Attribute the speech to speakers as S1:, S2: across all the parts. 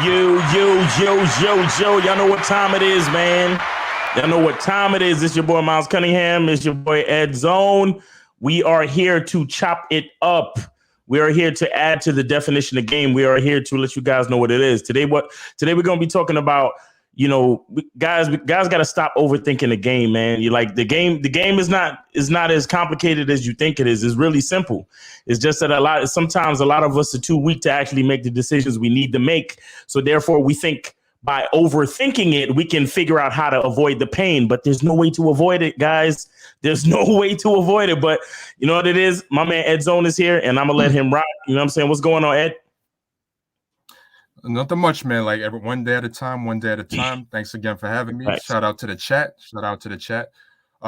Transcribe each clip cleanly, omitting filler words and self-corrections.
S1: Yo. Y'all know what time it is, man. Y'all know what time it is. It's your boy, Miles Cunningham. It's your boy, Ed Zone. We are here to chop it up. We are here to add to the definition of game. We are here to let you guys know what it is. Today we're going to be talking about, guys got to stop overthinking the game, man. The game is not as complicated as you think it is. It's really simple. It's just that sometimes a lot of us are too weak to actually make the decisions we need to make. So therefore we think by overthinking it, we can figure out how to avoid the pain, but there's no way to avoid it, guys. There's no way to avoid it. But you know what it is? My man Ed Zone is here, and I'm gonna let him rock. You know what I'm saying? What's going on, Ed?
S2: Nothing much, man. Like one day at a time. Thanks again for having me. Right. Shout out to the chat.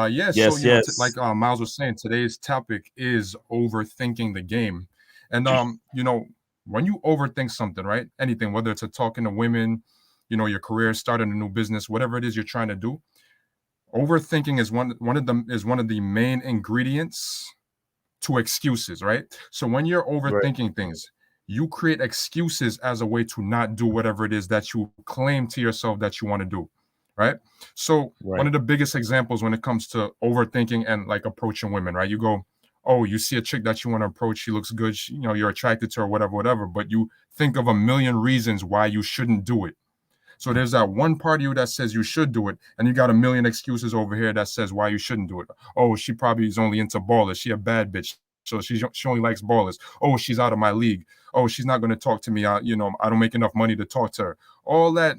S2: Yes. Like Miles was saying, today's topic is overthinking the game. And when you overthink something, right? Anything, whether it's talking to women, your career, starting a new business, whatever it is you're trying to do, overthinking is one of the main ingredients to excuses, right? So when you're overthinking things, you create excuses as a way to not do whatever it is that you claim to yourself that you want to do, right? So one of the biggest examples when it comes to overthinking and like approaching women, right? You go, oh, you see a chick that you want to approach, she looks good, you're attracted to her, whatever, but you think of a million reasons why you shouldn't do it. So there's that one part of you that says you should do it, and you got a million excuses over here that says why you shouldn't do it. Oh, she probably is only into ballers. She a bad bitch, so she only likes ballers. Oh, she's out of my league. Oh, she's not going to talk to me. I don't make enough money to talk to her. All that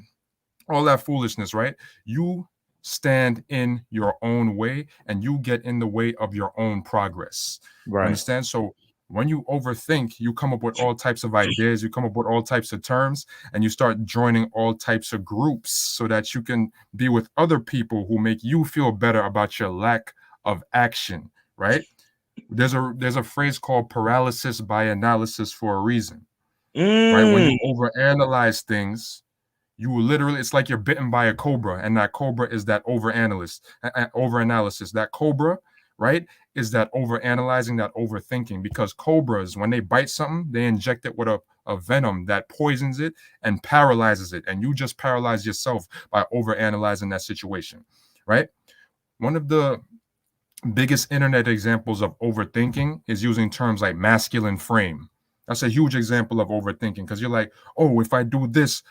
S2: foolishness, right? You stand in your own way, and you get in the way of your own progress. Right. Understand? So when you overthink, you come up with all types of ideas, you come up with all types of terms, and you start joining all types of groups so that you can be with other people who make you feel better about your lack of action, right? There's a phrase called paralysis by analysis for a reason, right? When you overanalyze things, it's like you're bitten by a cobra, and that cobra is that overanalysis. That cobra, right, is that overanalyzing, that overthinking, because cobras, when they bite something, they inject it with a venom that poisons it and paralyzes it, and you just paralyze yourself by overanalyzing that situation, right? One of the biggest internet examples of overthinking is using terms like masculine frame. That's a huge example of overthinking, because you're like, oh, if I do this,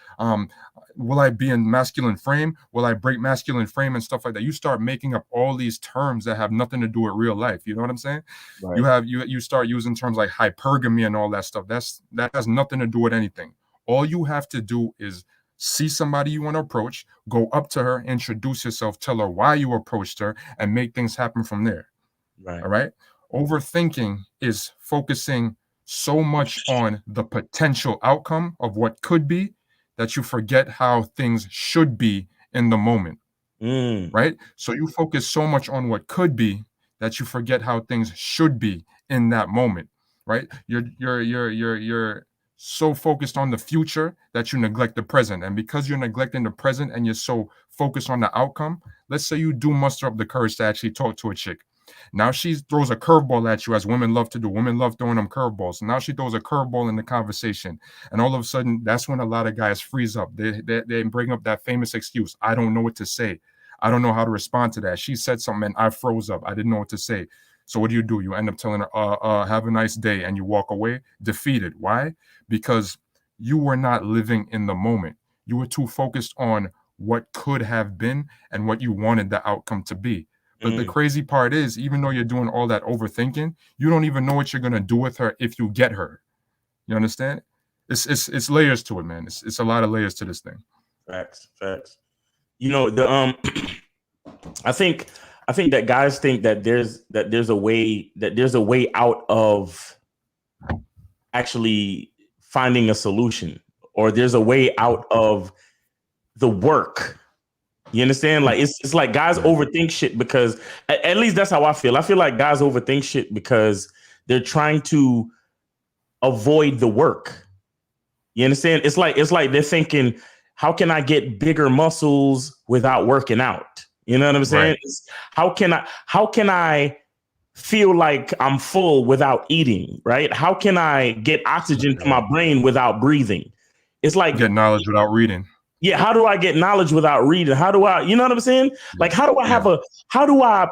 S2: will I be in masculine frame? Will I break masculine frame and stuff like that? You start making up all these terms that have nothing to do with real life. You know what I'm saying? Right. You start using terms like hypergamy and all that stuff. That has nothing to do with anything. All you have to do is see somebody you want to approach, go up to her, introduce yourself, tell her why you approached her, and make things happen from there. Right. All right. Overthinking is focusing so much on the potential outcome of what could be that you forget how things should be in the moment. Right? So you focus so much on what could be that you forget how things should be in that moment. Right? You're so focused on the future that you neglect the present. And because you're neglecting the present and you're so focused on the outcome, let's say you do muster up the courage to actually talk to a chick. Now she throws a curveball at you, as women love to do. Women love throwing them curveballs. Now she throws a curveball in the conversation. And all of a sudden, that's when a lot of guys freeze up. They bring up that famous excuse. I don't know what to say. I don't know how to respond to that. She said something and I froze up. I didn't know what to say. So what do? You end up telling her, have a nice day, and you walk away defeated. Why? Because you were not living in the moment. You were too focused on what could have been and what you wanted the outcome to be. But the crazy part is, even though you're doing all that overthinking, you don't even know what you're going to do with her if you get her. You understand? It's layers to it, man. It's a lot of layers to this thing.
S1: Facts. I think that guys think that there's a way out of actually finding a solution, or there's a way out of the work. You understand? Like it's like guys overthink shit because at least that's how I feel. I feel like guys overthink shit because they're trying to avoid the work. You understand? It's like they're thinking, how can I get bigger muscles without working out? You know what I'm saying? Right. How can I feel like I'm full without eating? Right? How can I get oxygen to my brain without breathing? It's like
S2: get knowledge without reading.
S1: Yeah, how do I get knowledge without reading? How do I, you know what I'm saying? Like, how do I have how do I,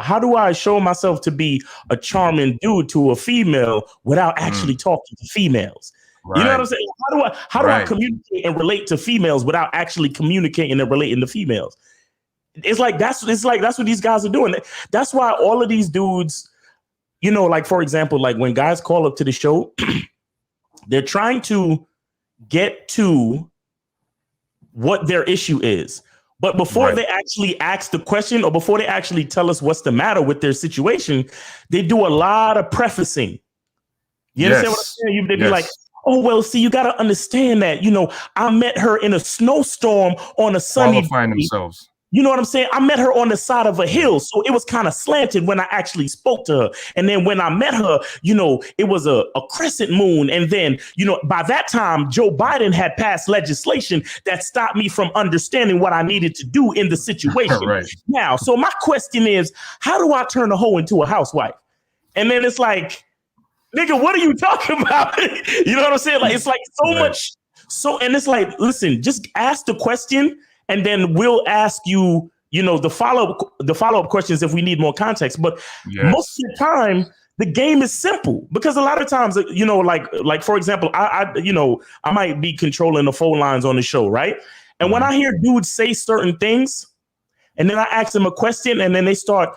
S1: how do I show myself to be a charming dude to a female without actually talking to females?
S2: Right.
S1: You know what I'm saying? How do I communicate and relate to females without actually communicating and relating to females? It's like that's what these guys are doing. That's why all of these dudes, like, for example, like when guys call up to the show, they're trying to get to what their issue is. But before they actually ask the question, or before they actually tell us what's the matter with their situation, they do a lot of prefacing. You understand what I'm saying? They'd be like, oh, well, see, you got to understand that, I met her in a snowstorm on a sunny day.
S2: Qualifying themselves.
S1: You know what I'm saying? I met her on the side of a hill, so it was kind of slanted when I actually spoke to her. And then when I met her, it was a crescent moon. And then, by that time, Joe Biden had passed legislation that stopped me from understanding what I needed to do in the situation. Now, so my question is, how do I turn a hoe into a housewife? And then it's like, nigga, what are you talking about? You know what I'm saying? Like, it's like so much. So, and it's like, listen, just ask the question. And then we'll ask you, the follow-up questions if we need more context. But most of the time, the game is simple, because a lot of times, like for example, I might be controlling the phone lines on the show, right? And when I hear dudes say certain things, and then I ask them a question, and then they start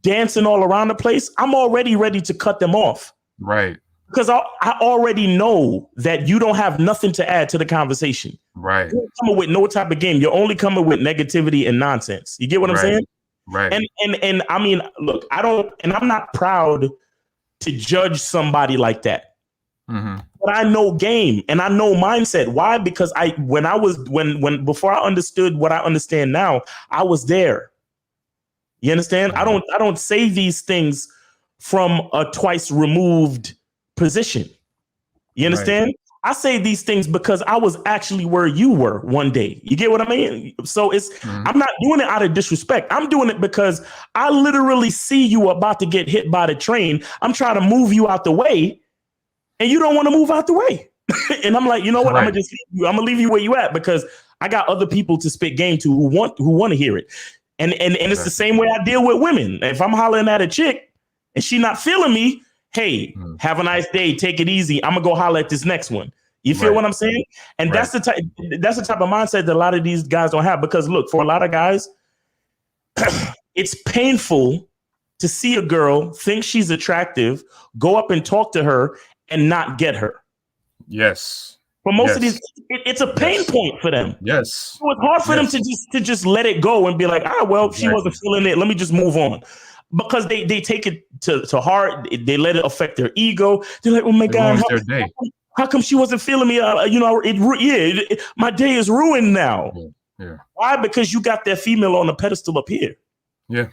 S1: dancing all around the place, I'm already ready to cut them off.
S2: Right.
S1: Because I already know that you don't have nothing to add to the conversation.
S2: Right.
S1: You're coming with no type of game. You're only coming with negativity and nonsense. You get what I'm saying?
S2: Right.
S1: And I mean, look, I'm not proud to judge somebody like that. But I know game and I know mindset. Why? Because before I understood what I understand now, I was there. You understand? I don't say these things from a twice removed position. You understand? I say these things because I was actually where you were one day. You get what I mean? So I'm not doing it out of disrespect. I'm doing it because I literally see you about to get hit by the train. I'm trying to move you out the way, and you don't want to move out the way. And I'm like, you know what? I'm gonna leave you where you at, because I got other people to spit game to who want to hear it. And it's the same way I deal with women. If I'm hollering at a chick and she not feeling me, hey, have a nice day. Take it easy. I'm gonna go holler at this next one. You feel what I'm saying? And that's the type of mindset that a lot of these guys don't have. Because look, for a lot of guys, it's painful to see a girl, think she's attractive, go up and talk to her and not get her.
S2: Yes.
S1: For most of these, it's a pain point for them.
S2: Yes.
S1: So it's hard for them to just let it go and be like, she wasn't feeling it. Let me just move on. Because they take it to heart. They let it affect their ego. They're like, oh my God, how come she wasn't feeling me? My day is ruined now.
S2: Yeah.
S1: Why? Because you got that female on a pedestal up here.
S2: Yeah.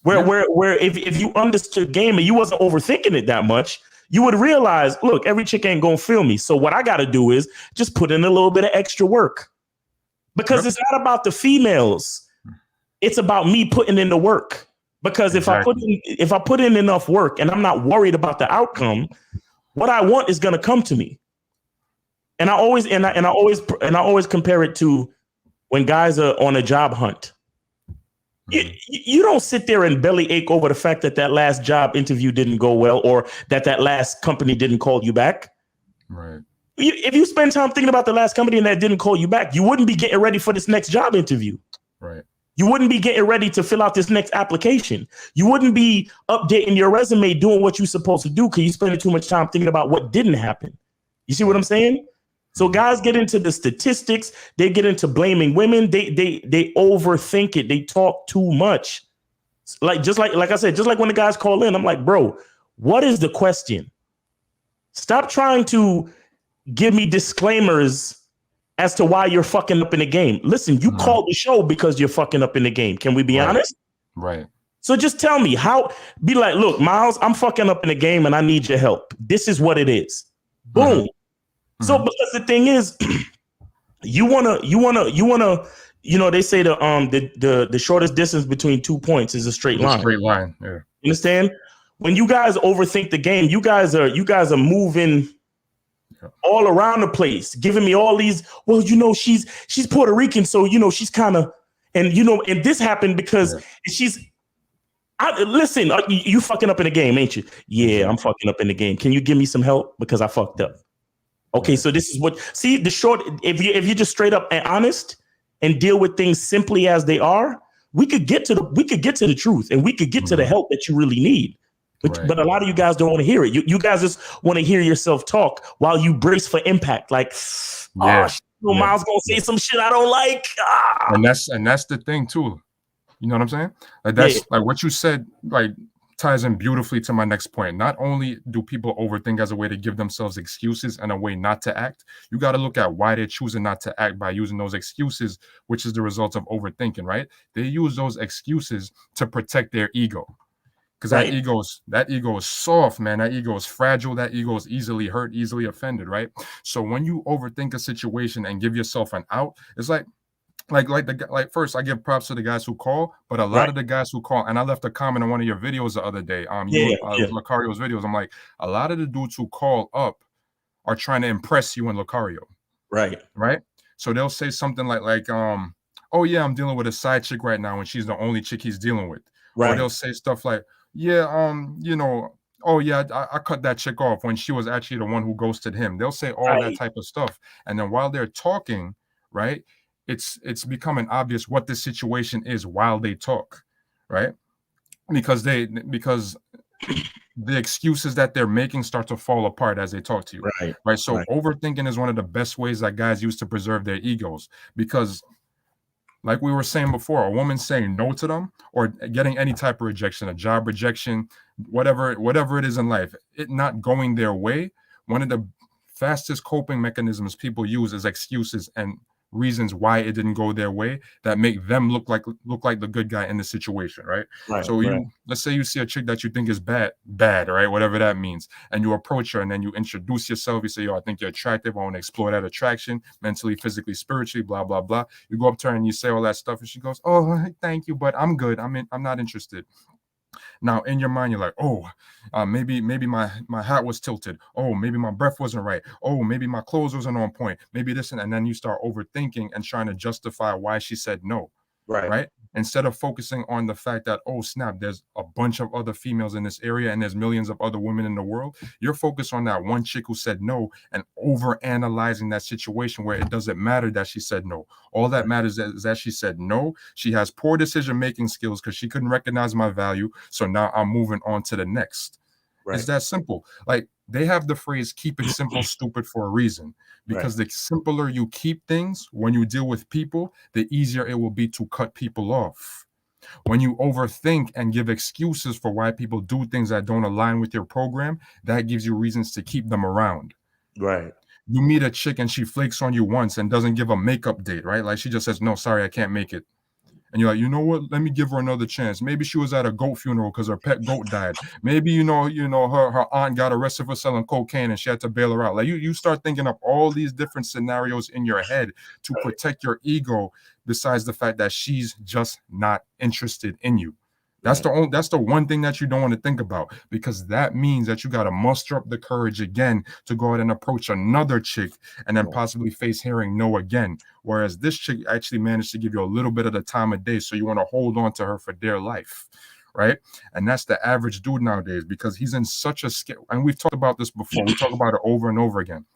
S1: Where if you understood game and you wasn't overthinking it that much, you would realize, look, every chick ain't gonna feel me. So what I got to do is just put in a little bit of extra work. Because it's not about the females. It's about me putting in the work. Because if I put in enough work and I'm not worried about the outcome, what I want is going to come to me. And I always compare it to when guys are on a job hunt. You don't sit there and belly ache over the fact that last job interview didn't go well, or that last company didn't call you back.
S2: Right.
S1: If you spend time thinking about the last company and that didn't call you back, you wouldn't be getting ready for this next job interview.
S2: Right.
S1: You wouldn't be getting ready to fill out this next application. You wouldn't be updating your resume, doing what you're supposed to do, because you're spending too much time thinking about what didn't happen. You see what I'm saying? So guys get into the statistics. They get into blaming women. They overthink it. They talk too much. Like I said, just like when the guys call in, I'm like, bro, what is the question? Stop trying to give me disclaimers as to why you're fucking up in the game. Listen, you called the show because you're fucking up in the game. Can we be honest?
S2: Right.
S1: So just tell me be like, look, Miles, I'm fucking up in the game and I need your help. This is what it is. Boom. So because the thing is, you wanna, they say the shortest distance between 2 points is a straight line.
S2: Straight line. Yeah.
S1: You understand? When you guys overthink the game, you guys are moving all around the place, giving me all these, well, she's Puerto Rican, so she's kind of, and and this happened because listen, you fucking up in the game, ain't you? Yeah, I'm fucking up in the game. Can you give me some help because I fucked up? Okay, so this is the short. If you're just straight up and honest and deal with things simply as they are, we could get to the truth, and we could get to the help that you really need. But a lot of you guys don't want to hear it. You guys just want to hear yourself talk while you brace for impact. Like, Miles gonna say some shit I don't like.
S2: And that's the thing too. You know what I'm saying? Like that's like what you said, like ties in beautifully to my next point. Not only do people overthink as a way to give themselves excuses and a way not to act, you got to look at why they're choosing not to act by using those excuses, which is the result of overthinking, right? They use those excuses to protect their ego. Because that ego is soft, man. That ego is fragile. That ego is easily hurt, easily offended, right? So when you overthink a situation and give yourself an out, it's like first I give props to the guys who call, but a lot of the guys who call, and I left a comment on one of your videos the other day, Lucario's videos. I'm like, a lot of the dudes who call up are trying to impress you and Lucario. Right. So they'll say something like, oh yeah, I'm dealing with a side chick right now, and she's the only chick he's dealing with. Or they'll say stuff like, yeah, oh yeah, I cut that chick off when she was actually the one who ghosted him. They'll say all that type of stuff. And then while they're talking, right, it's becoming obvious what the situation is while they talk, right? Because the excuses that they're making start to fall apart as they talk to you. Right. So overthinking is one of the best ways that guys use to preserve their egos, because like we were saying before, a woman saying no to them or getting any type of rejection, a job rejection, whatever it is in life, it not going their way, one of the fastest coping mechanisms people use is excuses and reasons why it didn't go their way that make them look like the good guy in the situation, right? So let's say you see a chick that you think is bad, right? Whatever that means. And you approach her and then you introduce yourself. You say, yo, I think you're attractive. I want to explore that attraction mentally, physically, spiritually, blah, blah, blah. You go up to her and you say all that stuff and she goes, oh, thank you, but I'm good. I'm not interested. Now, in your mind, you're like, oh, maybe my hat was tilted. Oh, maybe my breath wasn't right. Oh, maybe my clothes wasn't on point. Maybe this and then you start overthinking and trying to justify why she said no. Right. Instead of focusing on the fact that, oh, snap, there's a bunch of other females in this area and there's millions of other women in the world. You're focused on that one chick who said no and over analyzing that situation where it doesn't matter that she said no. All that matters is that she said no. She has poor decision-making skills because she couldn't recognize my value. So now I'm moving on to the next. It's that simple. Like they have the phrase, keep it simple, stupid for a reason. Because the simpler you keep things when you deal with people, the easier it will be to cut people off. When you overthink and give excuses for why people do things that don't align with your program, that gives you reasons to keep them around. You meet a chick and she flakes on you once and doesn't give a makeup date, right? Like she just says, no, sorry, I can't make it. And you're like, you know what? Let me give her another chance. Maybe she was at a goat funeral because her pet goat died. Maybe, her aunt got arrested for selling cocaine and she had to bail her out. Like you start thinking of all these different scenarios in your head to protect your ego, besides the fact that she's just not interested in you. That's the one thing that you don't want to think about, because that means that you got to muster up the courage again to go ahead and approach another chick and then possibly face hearing no again. Whereas this chick actually managed to give you a little bit of the time of day. So you want to hold on to her for dear life. Right. And that's the average dude nowadays, because he's in such a scale. And we've talked about this before. We talk about it over and over again.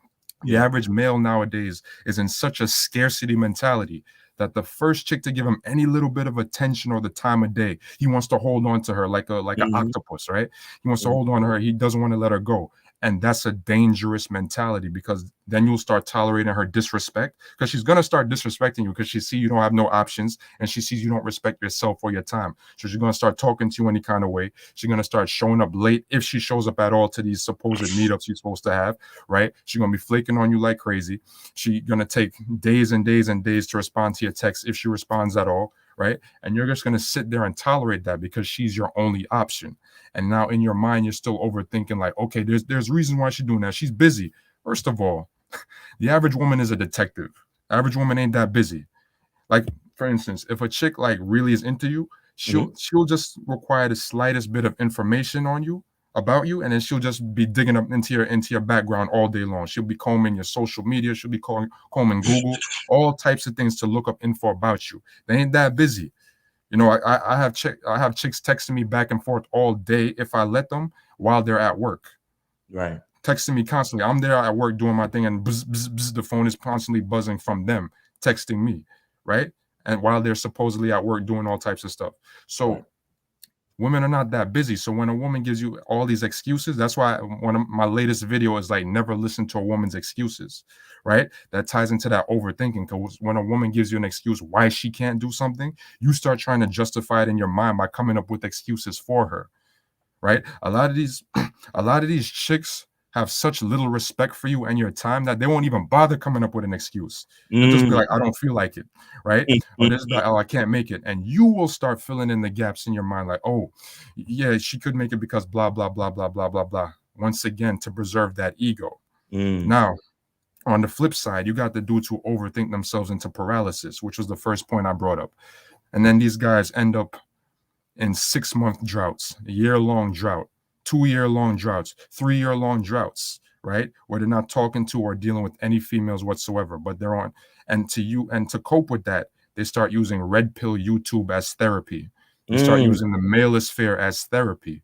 S2: The average male nowadays is in such a scarcity mentality that the first chick to give him any little bit of attention or the time of day, he wants to hold on to her like an octopus, right? He wants to hold on to her. He doesn't want to let her go. And that's a dangerous mentality, because then you'll start tolerating her disrespect, because she's going to start disrespecting you because she sees you don't have no options and she sees you don't respect yourself or your time. So she's going to start talking to you any kind of way. She's going to start showing up late, if she shows up at all, to these supposed meetups she's supposed to have, right? She's going to be flaking on you like crazy. She's going to take days and days and days to respond to your text, if she responds at all, right? And you're just going to sit there and tolerate that because she's your only option. And now in your mind, you're still overthinking like, okay, there's reason why she's doing that. She's busy. First of all, the average woman is a detective. Average woman ain't that busy. Like, for instance, if a chick like really is into you, she'll just require the slightest bit of information on you, about you, and then she'll just be digging up into your background all day long. She'll be combing your social media, she'll be combing Google, all types of things to look up info about you. They ain't that busy. You know, I have chicks texting me back and forth all day if I let them while they're at work.
S1: Right.
S2: Texting me constantly. I'm there at work doing my thing, and bzz, bzz, bzz, the phone is constantly buzzing from them texting me, right? And while they're supposedly at work doing all types of stuff. So
S1: Right.
S2: women are not that busy. So when a woman gives you all these excuses, that's why one of my latest video is like, never listen to a woman's excuses, right? That ties into that overthinking. Because when a woman gives you an excuse why she can't do something, you start trying to justify it in your mind by coming up with excuses for her, right? A lot of these chicks have such little respect for you and your time that they won't even bother coming up with an excuse. They'll just be like, I don't feel like it, right? Or this like, oh, I can't make it. And you will start filling in the gaps in your mind, like, oh, yeah, she could make it because blah, blah, blah, blah, blah, blah, blah. Once again, to preserve that ego. Now, on the flip side, you got the dudes who overthink themselves into paralysis, which was the first point I brought up. And then these guys end up in 6-month droughts, a year-long drought, 2-year-long droughts, 3-year-long droughts, right? Where they're not talking to or dealing with any females whatsoever, but they're on. And to cope with that, they start using red pill YouTube as therapy. They start using the maleosphere as therapy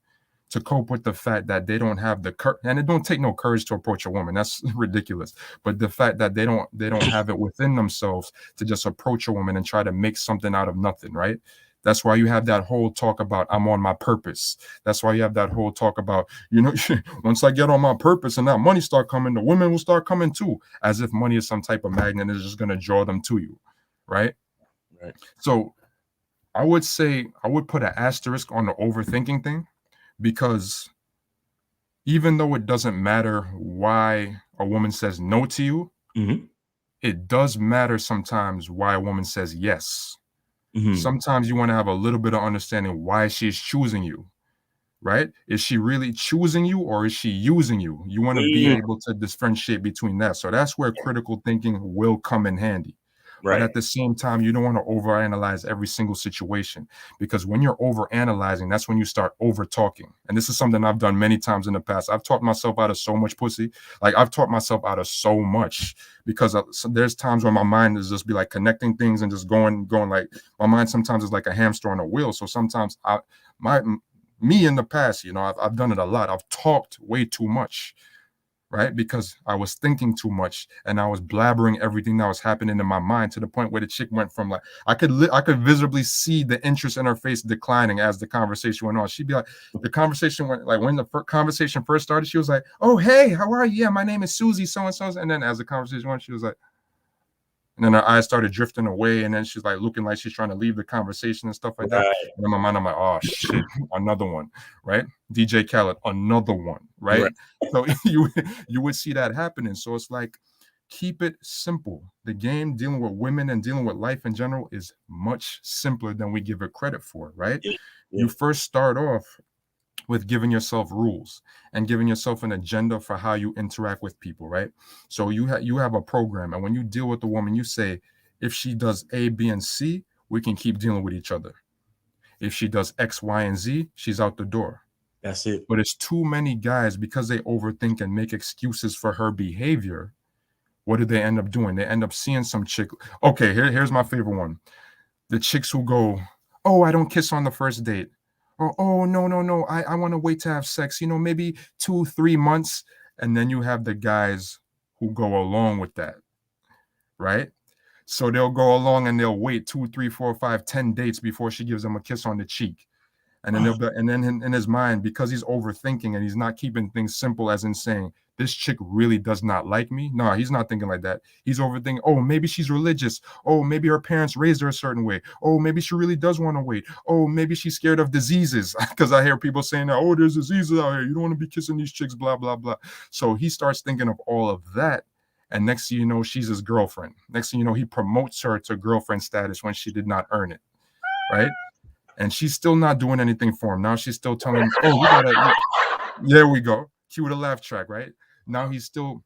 S2: to cope with the fact that they don't have the courage, and it don't take no courage to approach a woman. That's ridiculous. But the fact that they don't have it within themselves to just approach a woman and try to make something out of nothing, right? That's why you have that whole talk about I'm on my purpose. That's why you have that whole talk about, you know, once I get on my purpose and that money start coming, the women will start coming too, as if money is some type of magnet that's just going to draw them to you, right?
S1: Right.
S2: So I would say I would put an asterisk on the overthinking thing, because even though it doesn't matter why a woman says no to you, it does matter sometimes why a woman says yes. Sometimes you want to have a little bit of understanding why she's choosing you, right? Is she really choosing you, or is she using you? You want to be able to differentiate between that. So that's where critical thinking will come in handy. Right. But at the same time, you don't want to overanalyze every single situation, because when you're overanalyzing, that's when you start over talking. And this is something I've done many times in the past. I've talked myself out of so much pussy. Like, I've taught myself out of so much, because there's times when my mind is just be like connecting things and just going like, my mind sometimes is like a hamster on a wheel. So sometimes me in the past, you know, I've done it a lot. I've talked way too much, right? Because I was thinking too much and I was blabbering everything that was happening in my mind, to the point where the chick went from like, I could visibly see the interest in her face declining as the conversation went on. She'd be like, the conversation went like, when the conversation first started, she was like, oh, hey, how are you? Yeah, my name is Susie, so-and-so. And then as the conversation went, she was like, and then her eyes started drifting away, and then she's like looking like she's trying to leave the conversation and stuff like that. And in my mind, I'm like, oh shit, another one, right? DJ Khaled, another one, right? So you would see that happening. So it's like, keep it simple. The game dealing with women and dealing with life in general is much simpler than we give it credit for, right? You first start off with giving yourself rules and giving yourself an agenda for how you interact with people, right? So you have a program, and when you deal with the woman, you say, if she does A, B, and C, we can keep dealing with each other. If she does X, Y, and Z, she's out the door.
S1: That's it.
S2: But it's too many guys, because they overthink and make excuses for her behavior. What do they end up doing? They end up seeing some chick. Okay, here's my favorite one. The chicks who go, oh, I don't kiss on the first date. Oh, no, I want to wait to have sex, you know, maybe 2-3 months. And then you have the guys who go along with that, right? So they'll go along and they'll wait 2, 3, 4, 5, 10 dates before she gives them a kiss on the cheek. And then in his mind, because he's overthinking and he's not keeping things simple, as in saying, this chick really does not like me. No, he's not thinking like that. He's overthinking, oh, maybe she's religious. Oh, maybe her parents raised her a certain way. Oh, maybe she really does want to wait. Oh, maybe she's scared of diseases. Because I hear people saying that, oh, there's diseases out here. You don't want to be kissing these chicks, blah, blah, blah. So he starts thinking of all of that. And next thing you know, she's his girlfriend. Next thing you know, he promotes her to girlfriend status when she did not earn it, right? And she's still not doing anything for him. Now she's still telling him, oh, there we go. Cue the laugh track, right? Now he's still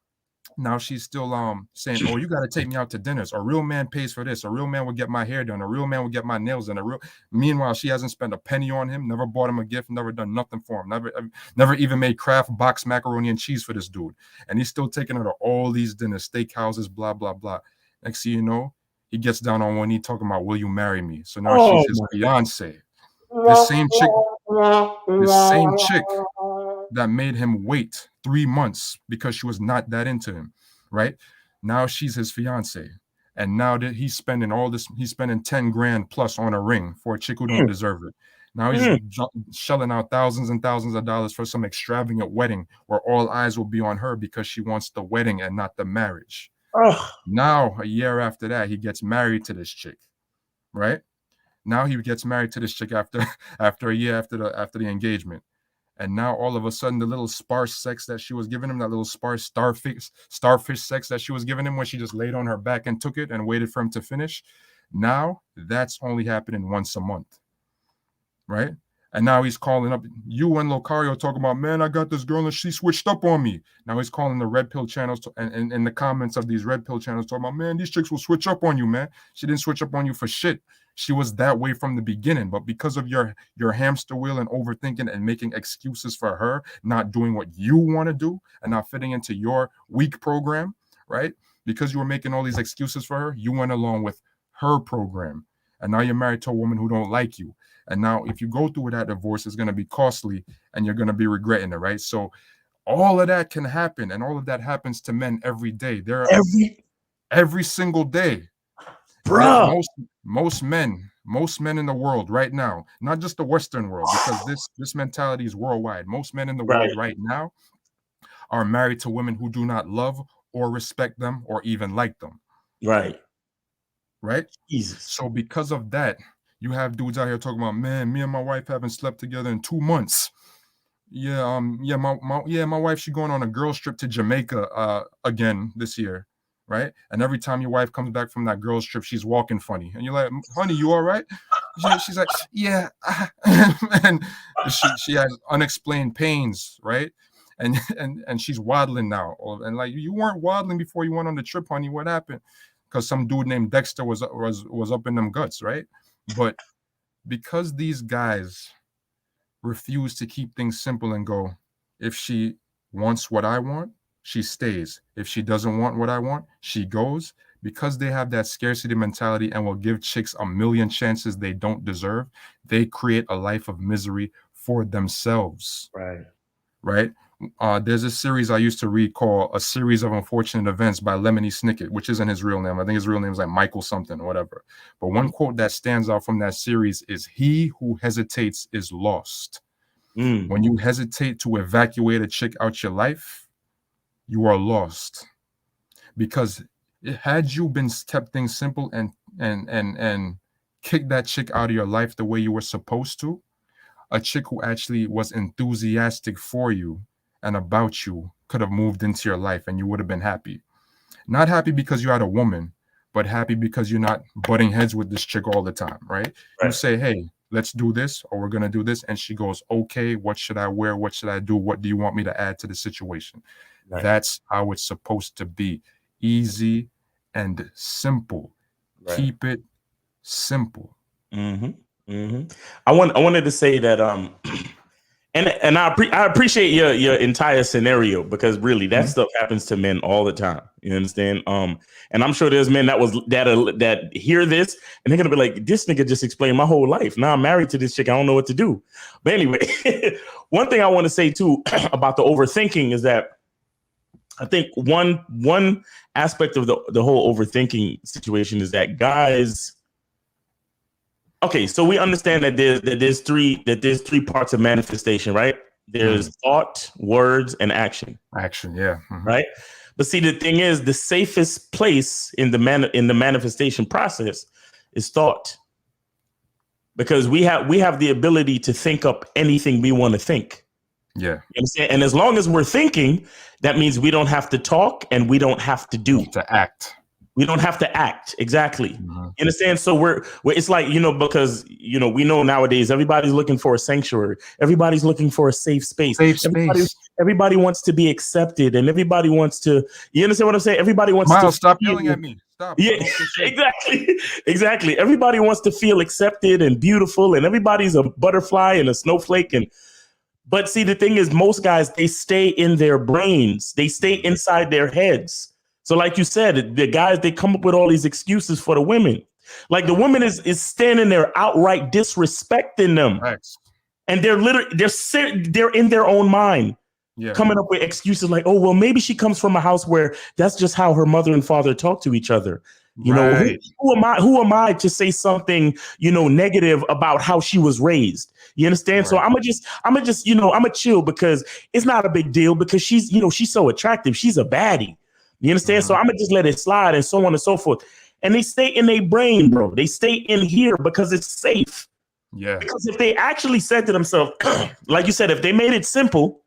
S2: Now she's still saying, "Oh, you got to take me out to dinners. A real man pays for this. A real man will get my hair done. A real man will get my nails done. Meanwhile, she hasn't spent a penny on him, never bought him a gift, never done nothing for him, never even made Kraft box macaroni and cheese for this dude. And he's still taking her to all these dinners, steakhouses, blah, blah, blah. Next thing you know, he gets down on one knee talking about, will you marry me? So now she's his fiance. This same chick that made him wait 3 months because she was not that into him, right? Now she's his fiance. And now that he's spending all this, he's spending 10 grand plus on a ring for a chick who don't deserve it. Now he's shelling out thousands and thousands of dollars for some extravagant wedding where all eyes will be on her because she wants the wedding and not the marriage. Now, a year after that, he gets married to this chick, right? Now he gets married to this chick after a year after the engagement. And now all of a sudden, the little sparse sex that she was giving him, that little sparse starfish sex that she was giving him when she just laid on her back and took it and waited for him to finish, now that's only happening once a month, right? And now he's calling up you and Locario talking about, man, I got this girl and she switched up on me. Now he's calling the red pill channels and in the comments of these red pill channels talking about, man, these chicks will switch up on you, man. She didn't switch up on you for shit. She was that way from the beginning, but because of your hamster wheel and overthinking and making excuses for her, not doing what you want to do and not fitting into your weak program, right? Because you were making all these excuses for her, you went along with her program. And now you're married to a woman who don't like you. And now if you go through that divorce, it's going to be costly and you're going to be regretting it, right? So all of that can happen. And all of that happens to men every day. Every single day.
S1: Bro.
S2: Most men in the world right now, not just the Western world, because this mentality is worldwide. Most men in the world right now are married to women who do not love or respect them or even like them. Right?
S1: Jesus.
S2: So because of that, you have dudes out here talking about, man, me and my wife haven't slept together in 2 months. My wife, she going on a girls trip to Jamaica again this year, right? And every time your wife comes back from that girls trip, she's walking funny, and you're like, honey, you all right? She's like, yeah, and she has unexplained pains, right? And she's waddling now, and like, you weren't waddling before you went on the trip, honey. What happened? Because some dude named Dexter was up in them guts, right? But because these guys refuse to keep things simple and go, if she wants what I want, she stays. If she doesn't want what I want, she goes. Because they have that scarcity mentality and will give chicks a million chances they don't deserve, they create a life of misery for themselves. Right? There's a series I used to read called A Series of Unfortunate Events by Lemony Snicket, which isn't his real name. I think his real name is like Michael something or whatever. But one quote that stands out from that series is, he who hesitates is lost. When you hesitate to evacuate a chick out your life, you are lost. Because had you been kept things simple and kicked that chick out of your life the way you were supposed to, a chick who actually was enthusiastic for you and about you could have moved into your life and you would have been happy. Not happy because you had a woman, but happy because you're not butting heads with this chick all the time, right? You say, hey, let's do this, or we're going to do this. And she goes, okay, what should I wear? What should I do? What do you want me to add to the situation? That's how it's supposed to be. Easy and simple. Keep it simple.
S1: I wanted to say that and I appreciate your entire scenario, because really that stuff happens to men all the time. You understand? And I'm sure there's men that hear this and they're gonna be like, this nigga just explained my whole life. Now I'm married to this chick, I don't know what to do. But anyway, one thing I want to say too about the overthinking is that I think one aspect of the whole overthinking situation is that guys. Okay, so we understand that there's three parts of manifestation, right? There's thought, words, and action.
S2: Action, yeah.
S1: Right. But see, the thing is, the safest place in the manifestation process is thought, because we have the ability to think up anything we want to think.
S2: Yeah.
S1: You understand? And as long as we're thinking, that means we don't have to talk and we don't have to do.
S2: To act.
S1: We don't have to act. Exactly.
S2: Mm-hmm.
S1: You understand? So we're it's like, because, we know nowadays everybody's looking for a sanctuary. Everybody's looking for a safe space. Everybody wants to be accepted, and everybody wants to, you understand what I'm saying? Everybody wants
S2: Miles,
S1: to
S2: stop yelling at me. Stop.
S1: Yeah, exactly. Everybody wants to feel accepted and beautiful, and everybody's a butterfly and a snowflake. But see, the thing is, most guys, they stay in their brains. They stay inside their heads. So like you said, the guys, they come up with all these excuses for the women. Like the woman is standing there outright disrespecting them.
S2: Thanks.
S1: And they're in their own mind, coming up with excuses like, oh, well, maybe she comes from a house where that's just how her mother and father talk to each other. You know, who am I to say something, negative about how she was raised? You understand? Right. So I'm gonna just, chill because it's not a big deal because she's so attractive. She's a baddie. You understand? So I'm gonna just let it slide and so on and so forth. And they stay in their brain, bro. They stay in here because it's safe. Yeah. Because if they actually said to themselves, like you said, if they made it simple,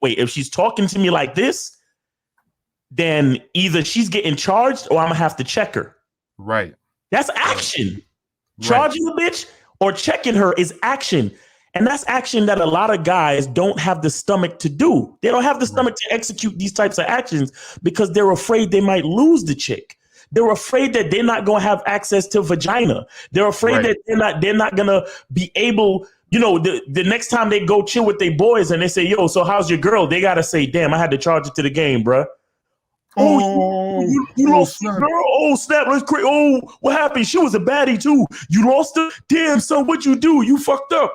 S1: wait, if she's talking to me like this, then either she's getting charged or I'm gonna have to check her. Right. That's action. Right. Charging a bitch or checking her is action. And that's action that a lot of guys don't have the stomach to do. They don't have the stomach to execute these types of actions because they're afraid they might lose the chick. They're afraid that they're not going to have access to vagina. They're afraid that they're not going to be able, the next time they go chill with their boys and they say, yo, so how's your girl? They got to say, damn, I had to charge it to the game, bruh. You lost the girl? Oh, snap. Let's crazy. Oh, what happened? She was a baddie too. You lost her? Damn, son, what'd you do? You fucked up.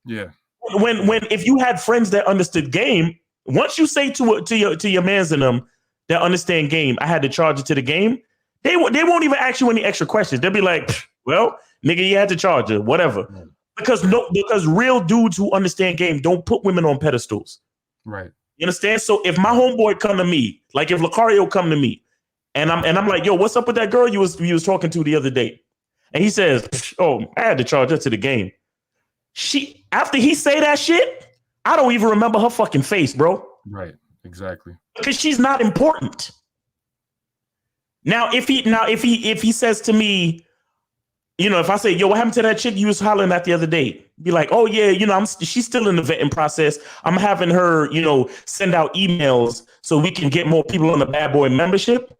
S1: Yeah. When if you had friends that understood game, once you say to your mans and them that understand game, I had to charge it to the game, they won't even ask you any extra questions. They'll be like, well, nigga, you had to charge her, whatever. Because real dudes who understand game don't put women on pedestals. Right. You understand? So if my homeboy come to me, like if Lucario come to me, and I'm like, yo, what's up with that girl you was talking to the other day? And he says, oh, I had to charge her to the game. After he say that shit, I don't even remember her fucking face, bro. Right. Exactly. Because she's not important. Now, if he says to me, if I say, yo, what happened to that chick you was hollering at the other day? Be like, oh yeah, she's still in the vetting process. I'm having her, send out emails so we can get more people on the Bad Boy membership.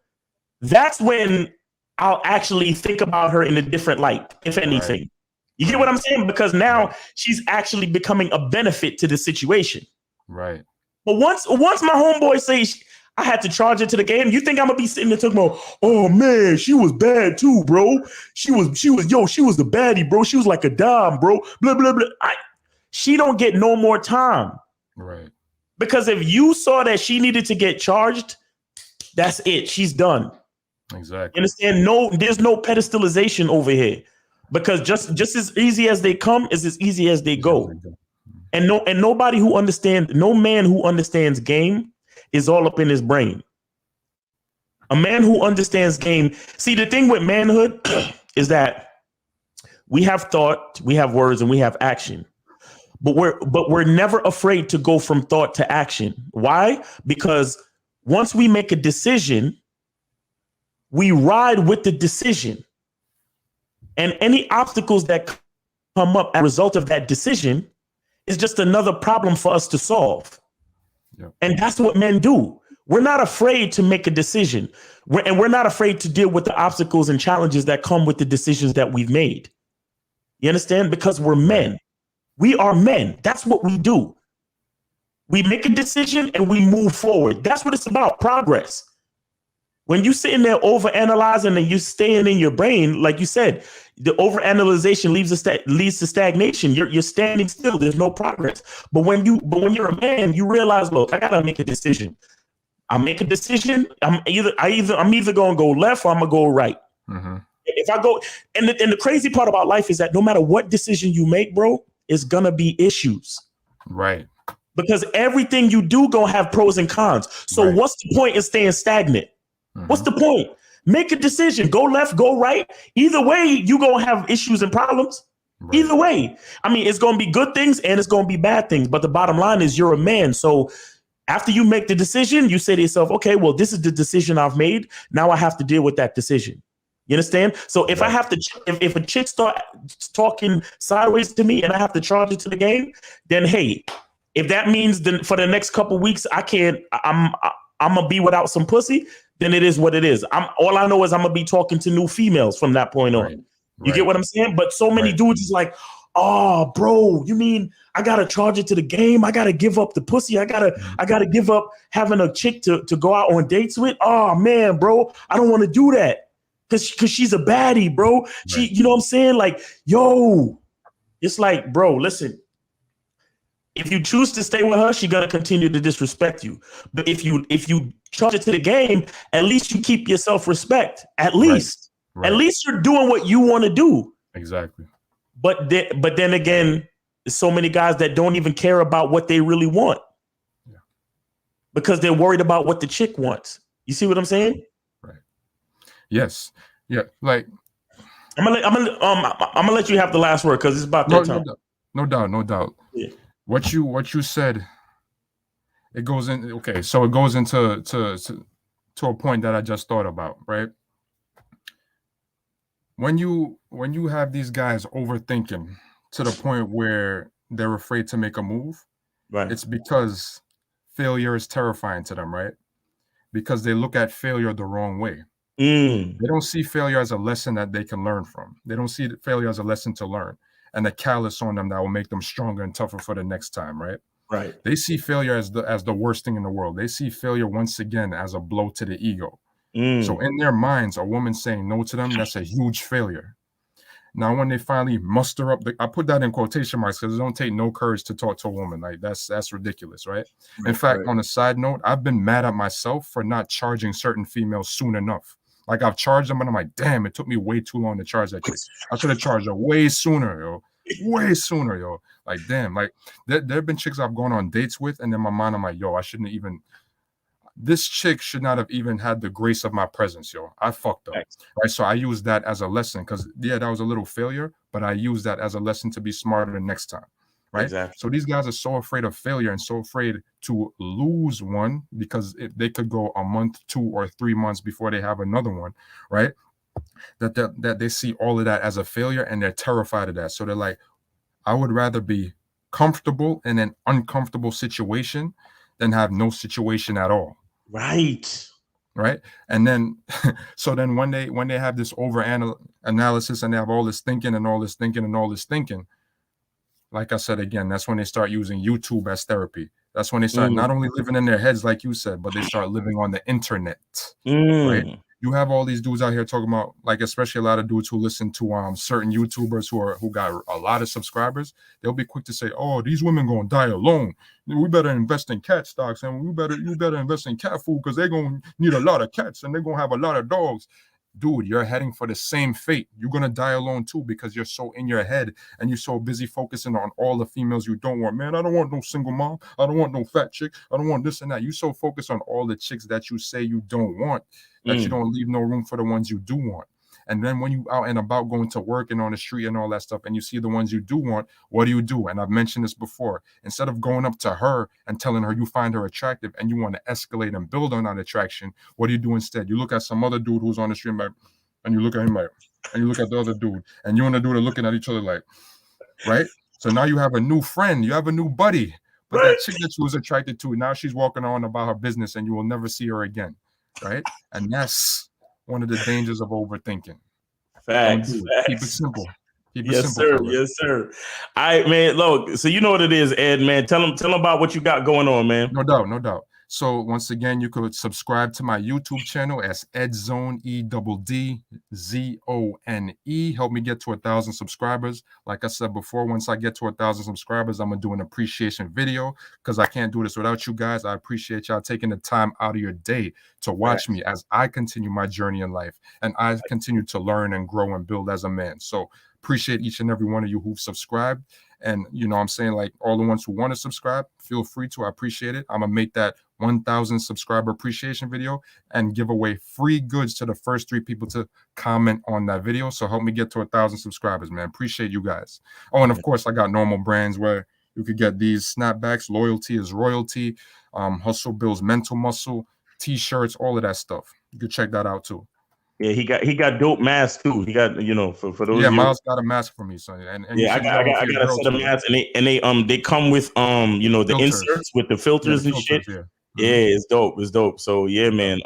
S1: That's when I'll actually think about her in a different light, if anything. Right. You get what I'm saying? Because now she's actually becoming a benefit to the situation. Right. But once my homeboy says I had to charge it to the game, you think I'm gonna be sitting there talking about, oh man, she was bad too, bro. She was the baddie, bro. She was like a dime, bro. Blah, blah, blah. She don't get no more time. Right. Because if you saw that she needed to get charged, that's it. She's done. Exactly. You understand? No, there's no pedestalization over here. Because just as easy as they come is as easy as they go. And no man who understands game is all up in his brain. A man who understands game. See, the thing with manhood is that we have thought, we have words, and we have action. But we're never afraid to go from thought to action. Why? Because once we make a decision, we ride with the decision. And any obstacles that come up as a result of that decision is just another problem for us to solve. Yep. And that's what men do. We're not afraid to make a decision. We're not afraid to deal with the obstacles and challenges that come with the decisions that we've made. You understand? Because we're men. We are men. That's what we do. We make a decision and we move forward. That's what it's about, progress. When you sitting there overanalyzing and you staying in your brain, like you said, the overanalyzation leads to stagnation. You're standing still. There's no progress. But when you're a man, you realize, look, I gotta make a decision. I make a decision. I'm either gonna go left or I'm gonna go right. Mm-hmm. If I go, and the crazy part about life is that no matter what decision you make, bro, it's gonna be issues. Right. Because everything you do gonna have pros and cons. So what's the point in staying stagnant? Mm-hmm. What's the point? Make a decision. Go left, go right. Either way, you're going to have issues and problems. Right. Either way. I mean, it's going to be good things and it's going to be bad things. But the bottom line is you're a man. So After you make the decision, you say to yourself, okay, well, this is the decision I've made. Now I have to deal with that decision. You understand? So if I have to, if a chick start talking sideways to me and I have to charge it to the game, then hey, if that means then for the next couple weeks I'm gonna be without some pussy, then it is what it is. All I know is I'm gonna be talking to new females from that point on. You get what I'm saying? But so many dudes is like, oh, bro, you mean I gotta charge it to the game? I gotta give up the pussy. I gotta give up having a chick to go out on dates with. Oh man, bro, I don't want to do that because she's a baddie, bro. She, you know what I'm saying? Like, yo, it's like, bro, listen. If you choose to stay with her, she's gonna continue to disrespect you. But if you charge it to the game, at least you keep your self-respect. At least you're doing what you want to do.
S2: Exactly.
S1: But then again, there's so many guys that don't even care about what they really want because they're worried about what the chick wants. You see what I'm saying?
S2: Right. Yes. Yeah. Like
S1: I'm gonna let you have the last word because it's about that time.
S2: No doubt.
S1: Yeah.
S2: What you said, it goes in. Okay, so it goes into a point that I just thought about, right? When you have these guys overthinking to the point where they're afraid to make a move, it's because failure is terrifying to them, right? Because they look at failure the wrong way. They don't see failure as a lesson that they can learn from. They don't see failure as a lesson to learn and a callus on them that will make them stronger and tougher for the next time, right?
S1: Right.
S2: They see failure as the worst thing in the world. They see failure once again as a blow to the ego. So in their minds, a woman saying no to them, that's a huge failure. Now, when they finally muster up, I put that in quotation marks because it don't take no courage to talk to a woman. Like that's ridiculous, right? In fact, on a side note, I've been mad at myself for not charging certain females soon enough. Like I've charged them, and I'm like, damn, it took me way too long to charge that chick. I should have charged her way sooner, yo. Way sooner, yo. Like, damn, like there have been chicks I've gone on dates with, and in my mind, I'm like, yo, I shouldn't even. This chick should not have even had the grace of my presence, yo. I fucked up, right? So I used that as a lesson because, yeah, that was a little failure, but I used that as a lesson to be smarter the next time, right?
S1: Exactly.
S2: So these guys are so afraid of failure and so afraid to lose one because they could go a month, 2 or 3 months before they have another one, right? That they see all of that as a failure and they're terrified of that. So they're like, I would rather be comfortable in an uncomfortable situation than have no situation at all.
S1: Right.
S2: And then so then when they have this over analysis and they have all this thinking and all this thinking and all this thinking, like I said again, that's when they start using YouTube as therapy. That's when they start not only living in their heads, like you said, but they start living on the internet. Right? You have all these dudes out here talking about, like, especially a lot of dudes who listen to certain YouTubers who got a lot of subscribers. They'll be quick to say, "Oh, these women gonna die alone. We better invest in cat stocks, and you better invest in cat food because they're gonna need a lot of cats and they're gonna have a lot of dogs." Dude, you're heading for the same fate. You're gonna die alone too because you're so in your head and you're so busy focusing on all the females you don't want. Man, I don't want no single mom. I don't want no fat chick. I don't want this and that. You so focused on all the chicks that you say you don't want that you don't leave no room for the ones you do want. And then when you out and about going to work and on the street and all that stuff, and you see the ones you do want, what do? And I've mentioned this before. Instead of going up to her and telling her you find her attractive and you want to escalate and build on that attraction, what do? Instead, you look at some other dude who's on the street, and you look at him like, and you look at the other dude, and you and the dude are looking at each other like, right? So now you have a new friend, you have a new buddy, but that chick that you was attracted to, now she's walking on about her business, and you will never see her again, right? And that's one of the dangers of overthinking.
S1: Facts.
S2: Keep it simple.
S1: Yes, sir. Yes, sir. All right, man. Look, so you know what it is, Ed, man. Tell them about what you got going on, man.
S2: No doubt. So once again, you could subscribe to my YouTube channel as Edzone, EDDZONE. Help me get to 1,000 subscribers. Like I said before, once I get to 1,000 subscribers, I'm gonna do an appreciation video because I can't do this without you guys. I appreciate y'all taking the time out of your day to watch me as I continue my journey in life and I continue to learn and grow and build as a man. So appreciate each and every one of you who've subscribed. And, you know, I'm saying, like, all the ones who want to subscribe, feel free to. I appreciate it. I'm going to make that 1,000 subscriber appreciation video and give away free goods to the first 3 people to comment on that video. So help me get to 1,000 subscribers, man. Appreciate you guys. Oh, and of course, I got normal brands where, You could get these snapbacks. Loyalty is royalty. Hustle builds mental muscle. T-shirts, all of that stuff. You could check that out too.
S1: Yeah, he got dope masks too. He got, you know, for those
S2: Yeah,
S1: of you.
S2: Miles got a mask for me, son, and you
S1: Yeah,
S2: should get one for
S1: I
S2: your
S1: got a
S2: girl
S1: set of
S2: too.
S1: masks, and they come with you know, the
S2: Filters.
S1: inserts with the
S2: Yeah, the
S1: filters and shit.
S2: filters, yeah.
S1: Yeah, it's dope. It's dope. So yeah, man.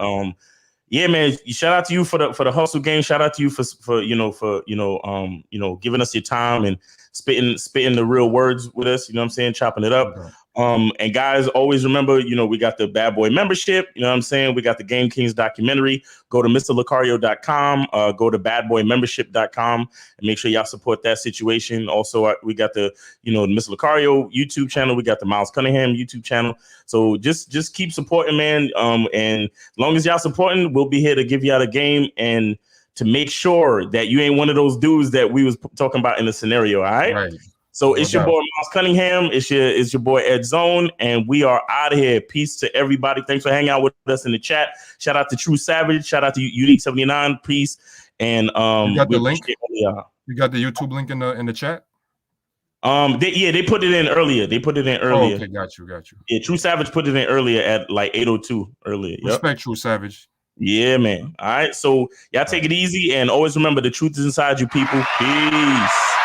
S1: Yeah, man. Shout out to you for the hustle game. Shout out to you for giving us your time and spitting the real words with us. You know what I'm saying? Chopping it up.
S2: Okay.
S1: And guys, always remember, you know, we got the Bad Boy membership. You know what I'm saying? We got the Game Kings documentary. Go to MrLacario.com. Go to badboymembership.com and make sure y'all support that situation. Also, we got the, you know, Mr. Lacario YouTube channel. We got the Miles Cunningham YouTube channel. So just keep supporting, man. And as long as y'all supporting, we'll be here to give y'all the game and to make sure that you ain't one of those dudes that we was talking about in the scenario. All right.
S2: Right.
S1: So it's your boy Miles Cunningham. It's your boy Ed Zone, and we are out of here. Peace to everybody. Thanks for hanging out with us in the chat. Shout out to True Savage. Shout out to Unique 79. Peace. And
S2: you got the link. You got the YouTube link in the chat.
S1: They put it in earlier.
S2: Oh, okay, got you.
S1: Yeah, True Savage put it in earlier at like 8:02 earlier.
S2: Respect, True Savage.
S1: Yeah, man. All right. So y'all take it easy and always remember the truth is inside you, people. Peace.